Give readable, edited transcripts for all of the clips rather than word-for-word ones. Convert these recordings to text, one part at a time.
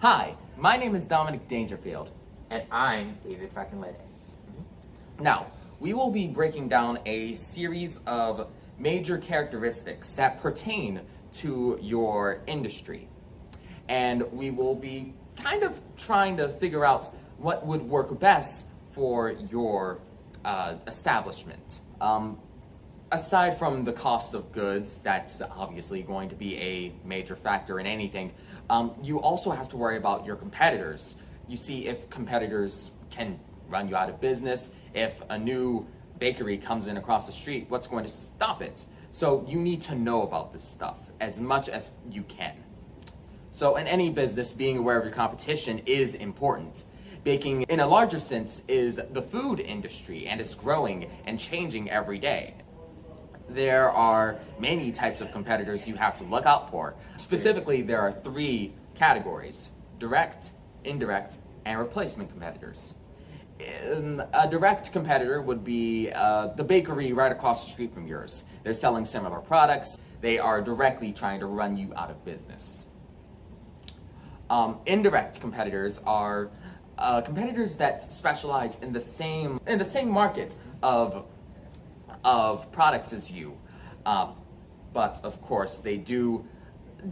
Hi, my name is Dominic Dangerfield. And I'm David Fakenlede. Now, we will be breaking down a series of major characteristics that pertain to your industry. And we will be kind of trying to figure out what would work best for your establishment. Aside from the cost of goods, that's obviously going to be a major factor in anything, you also have to worry about your competitors. You see if competitors can run you out of business, if a new bakery comes in across the street, what's going to stop it? So you need to know about this stuff as much as you can. So in any business, being aware of your competition is important. Baking, in a larger sense, is the food industry, and it's growing and changing every day. There are many types of competitors you have to look out for. Specifically, there are three categories: direct, indirect, and replacement competitors. A direct competitor would be the bakery right across the street from yours. They're selling similar products. They are directly trying to run you out of business. Indirect competitors are competitors that specialize in the same market of products as you, but of course they do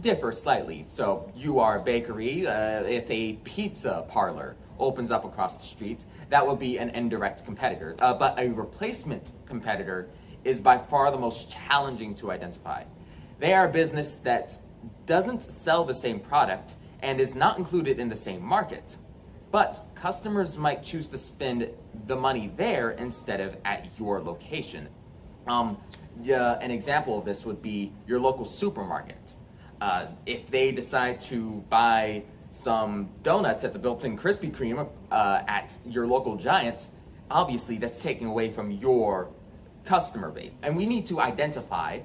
differ slightly. So you are a bakery. If a pizza parlor opens up across the street, that would be an indirect competitor. But a replacement competitor is by far the most challenging to identify. They are a business that doesn't sell the same product and is not included in the same market, but customers might choose to spend the money there instead of at your location. An example of this would be your local supermarket. If they decide to buy some donuts at the built-in Krispy Kreme at your local Giant, obviously that's taking away from your customer base. And we need to identify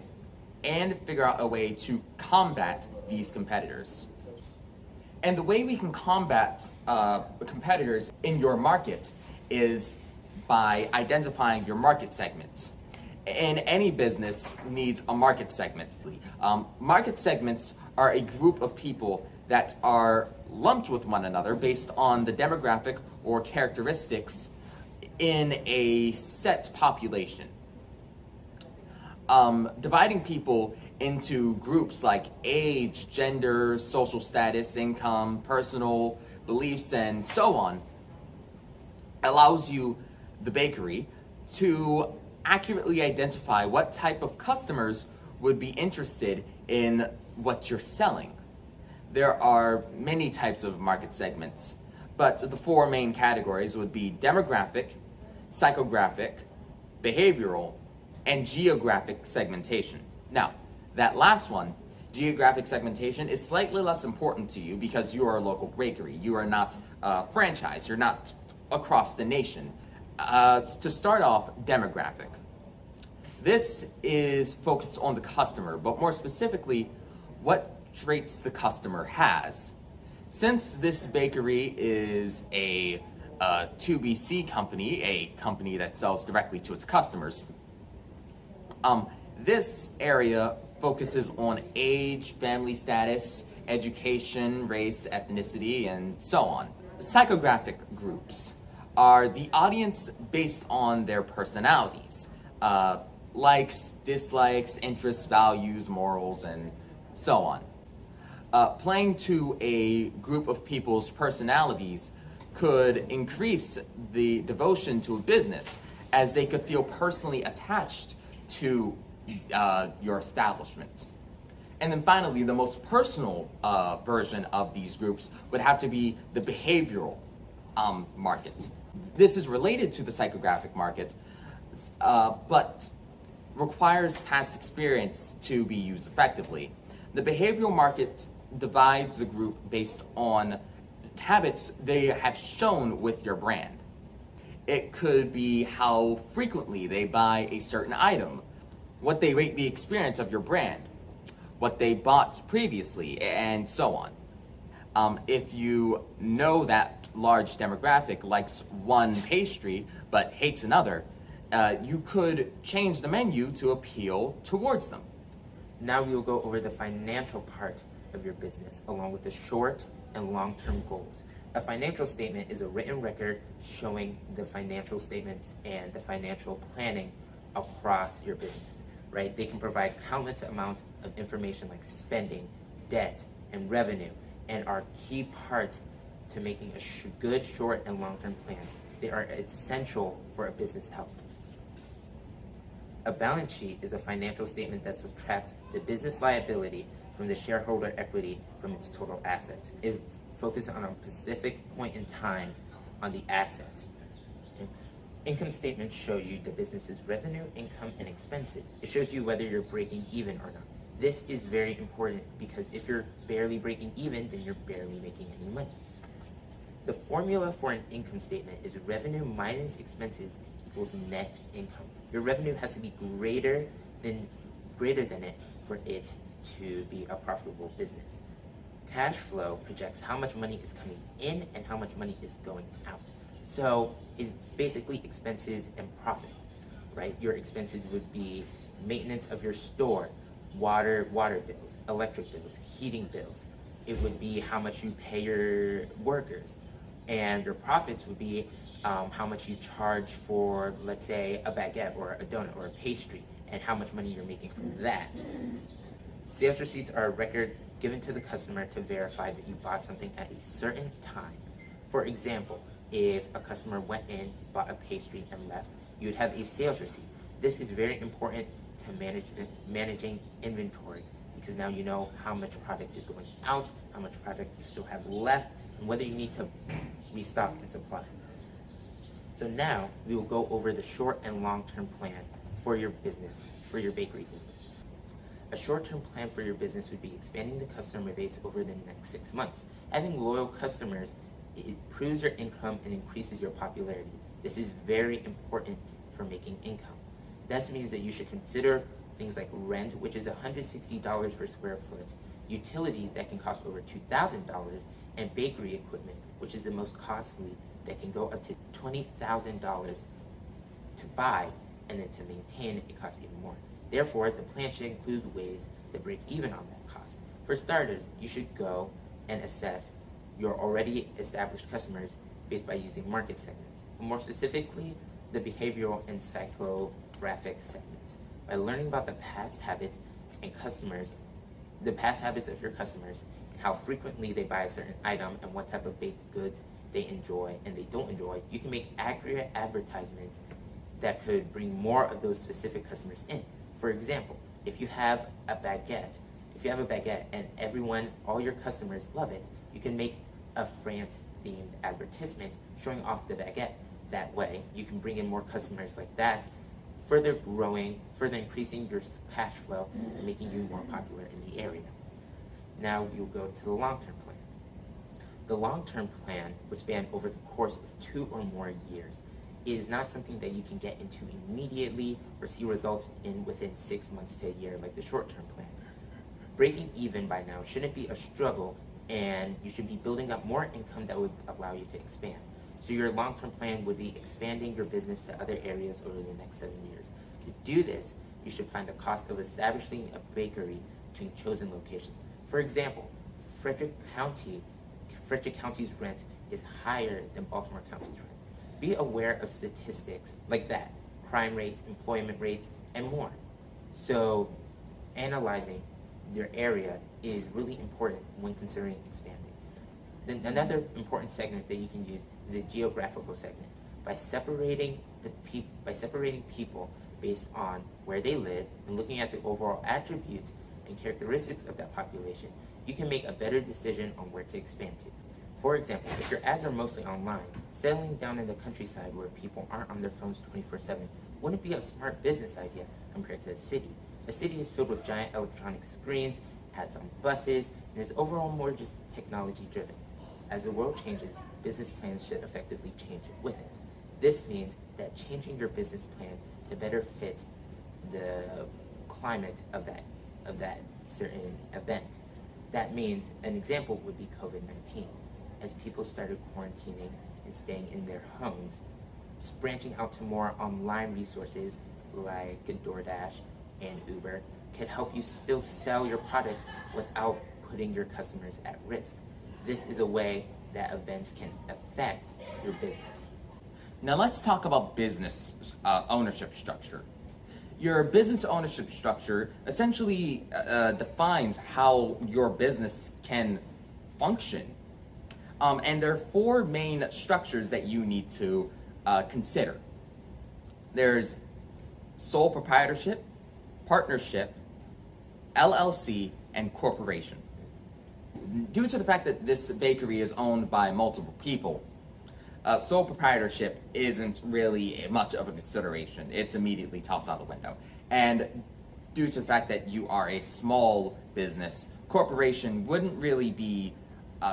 and figure out a way to combat these competitors. And the way we can combat competitors in your market is by identifying your market segments. And any business needs a market segment. Market segments are a group of people that are lumped with one another based on the demographic or characteristics in a set population. Dividing people into groups like age, gender, social status, income, personal beliefs, and so on allows you, the bakery, to accurately identify what type of customers would be interested in what you're selling. There are many types of market segments, but the four main categories would be demographic, psychographic, behavioral, and geographic segmentation. Now, that last one, geographic segmentation, is slightly less important to you because you are a local bakery. You are not a franchise. You're not across the nation. To start off, demographic. This is focused on the customer, but more specifically, what traits the customer has. Since this bakery is a 2BC company, a company that sells directly to its customers, this area focuses on age, family status, education, race, ethnicity, and so on. Psychographic groups are the audience based on their personalities, likes, dislikes, interests, values, morals, and so on. Playing to a group of people's personalities could increase the devotion to a business, as they could feel personally attached to your establishment. And then finally, the most personal version of these groups would have to be the behavioral market. This is related to the psychographic market, but requires past experience to be used effectively. The behavioral market divides the group based on habits they have shown with your brand. It could be how frequently they buy a certain item, what they rate the experience of your brand, what they bought previously, and so on. If you know that large demographic likes one pastry but hates another, you could change the menu to appeal towards them. Now we will go over the financial part of your business, along with the short and long-term goals. A financial statement is a written record showing the financial statements and the financial planning across your business, right? They can provide countless amount of information like spending, debt, and revenue, and are key parts to making a good short and long-term plan. They are essential for a business health. A balance sheet is a financial statement that subtracts the business liability from the shareholder equity from its total assets. It focuses on a specific point in time on the asset. Income statements show you the business's revenue, income, and expenses. It shows you whether you're breaking even or not. This is very important because if you're barely breaking even, then you're barely making any money. The formula for an income statement is revenue minus expenses equals net income. Your revenue has to be greater than it for it to be a profitable business. Cash flow projects how much money is coming in and how much money is going out. So it's basically expenses and profit, right? Your expenses would be maintenance of your store, water bills, electric bills, heating bills. It would be how much you pay your workers. And your profits would be how much you charge for, let's say, a baguette or a donut or a pastry, and how much money you're making from that. Sales receipts are a record given to the customer to verify that you bought something at a certain time. For example, if a customer went in, bought a pastry, and left, you'd have a sales receipt. This is very important to managing inventory, because now you know how much product is going out, how much product you still have left, and whether you need to restock and supply. So now we will go over the short and long-term plan for your business, for your bakery business. A short-term plan for your business would be expanding the customer base over the next 6 months. Having loyal customers improves your income and increases your popularity. This is very important for making income. That means that you should consider things like rent, which is $160 per square foot, utilities that can cost over $2,000, and bakery equipment, which is the most costly, that can go up to $20,000 to buy, and then to maintain it costs even more. Therefore, the plan should include ways to break even on that cost. For starters, you should go and assess your already established customers based by using market segments, more specifically the behavioral and psychographic segments. By learning about the past habits and customers, the past habits of your customers, and how frequently they buy a certain item and what type of baked goods they enjoy and they don't enjoy, you can make accurate advertisements that could bring more of those specific customers in. For example, if you have a baguette and all your customers love it, you can make a France-themed advertisement showing off the baguette. That way, you can bring in more customers like that, further increasing your cash flow and making you more popular in the area. Now we'll go to the long-term plan. The long-term plan would span over the course of 2 or more years. It is not something that you can get into immediately or see results in within 6 months to a year like the short-term plan. Breaking even by now shouldn't be a struggle, and you should be building up more income that would allow you to expand. So your long-term plan would be expanding your business to other areas over the next 7 years. To do this, you should find the cost of establishing a bakery between chosen locations. For example, Frederick County's rent is higher than Baltimore County's rent. Be aware of statistics like that, crime rates, employment rates, and more. So analyzing your area is really important when considering expanding. Then another important segment that you can use is a geographical segment. By separating people based on where they live and looking at the overall attributes and characteristics of that population, you can make a better decision on where to expand to. For example, if your ads are mostly online, settling down in the countryside where people aren't on their phones 24/7 wouldn't be a smart business idea compared to a city. A city is filled with giant electronic screens, ads on buses, and is overall more just technology driven. As the world changes, business plans should effectively change with it. This means that changing your business plan to better fit the climate of that certain event. That means an example would be COVID-19. As people started quarantining and staying in their homes, branching out to more online resources like DoorDash and Uber could help you still sell your products without putting your customers at risk. This is a way that events can affect your business. Now let's talk about business ownership structure. Your business ownership structure essentially defines how your business can function. And there are four main structures that you need to consider. There's sole proprietorship, partnership, LLC, and corporation. Due to the fact that this bakery is owned by multiple people, sole proprietorship isn't really much of a consideration. It's immediately tossed out the window. And due to the fact that you are a small business, corporation wouldn't really be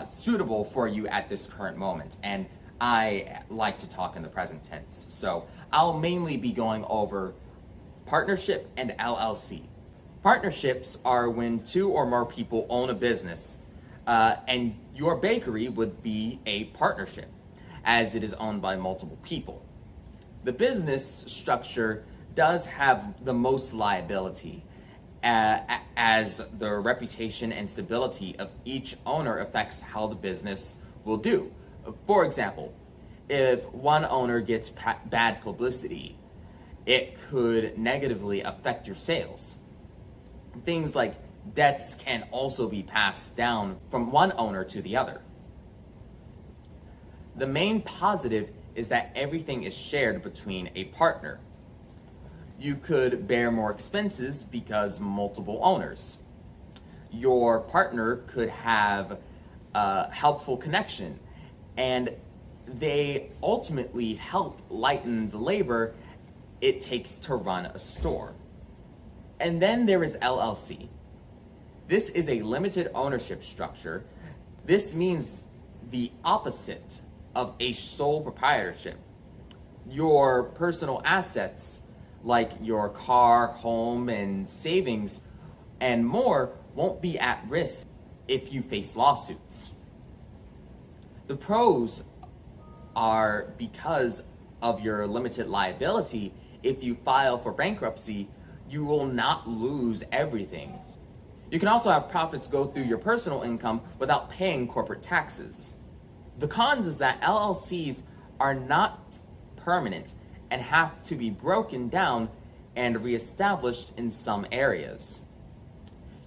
suitable for you at this current moment. And I like to talk in the present tense. So I'll mainly be going over partnership and LLC. Partnerships are when two or more people own a business, and your bakery would be a partnership, as it is owned by multiple people. The business structure does have the most liability, as the reputation and stability of each owner affects how the business will do. For example, if one owner gets bad publicity, it could negatively affect your sales. Things like debts can also be passed down from one owner to the other. The main positive is that everything is shared between a partner. You could bear more expenses because multiple owners. Your partner could have a helpful connection, and they ultimately help lighten the labor it takes to run a store. And then there is LLC. This is a limited ownership structure. This means the opposite of a sole proprietorship. Your personal assets, like your car, home, and savings, and more, won't be at risk if you face lawsuits. The pros are because of your limited liability. If you file for bankruptcy, you will not lose everything. You can also have profits go through your personal income without paying corporate taxes. The cons is that LLCs are not permanent and have to be broken down and reestablished in some areas.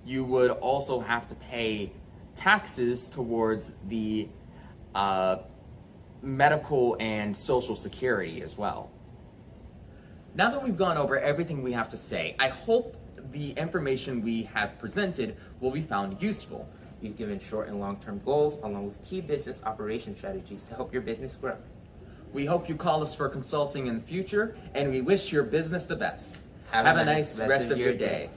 You would also have to pay taxes towards the medical and social security as well. Now that we've gone over everything we have to say, I hope the information we have presented will be found useful. We've given short and long-term goals along with key business operation strategies to help your business grow. We hope you call us for consulting in the future, and we wish your business the best. Have a nice rest of your day.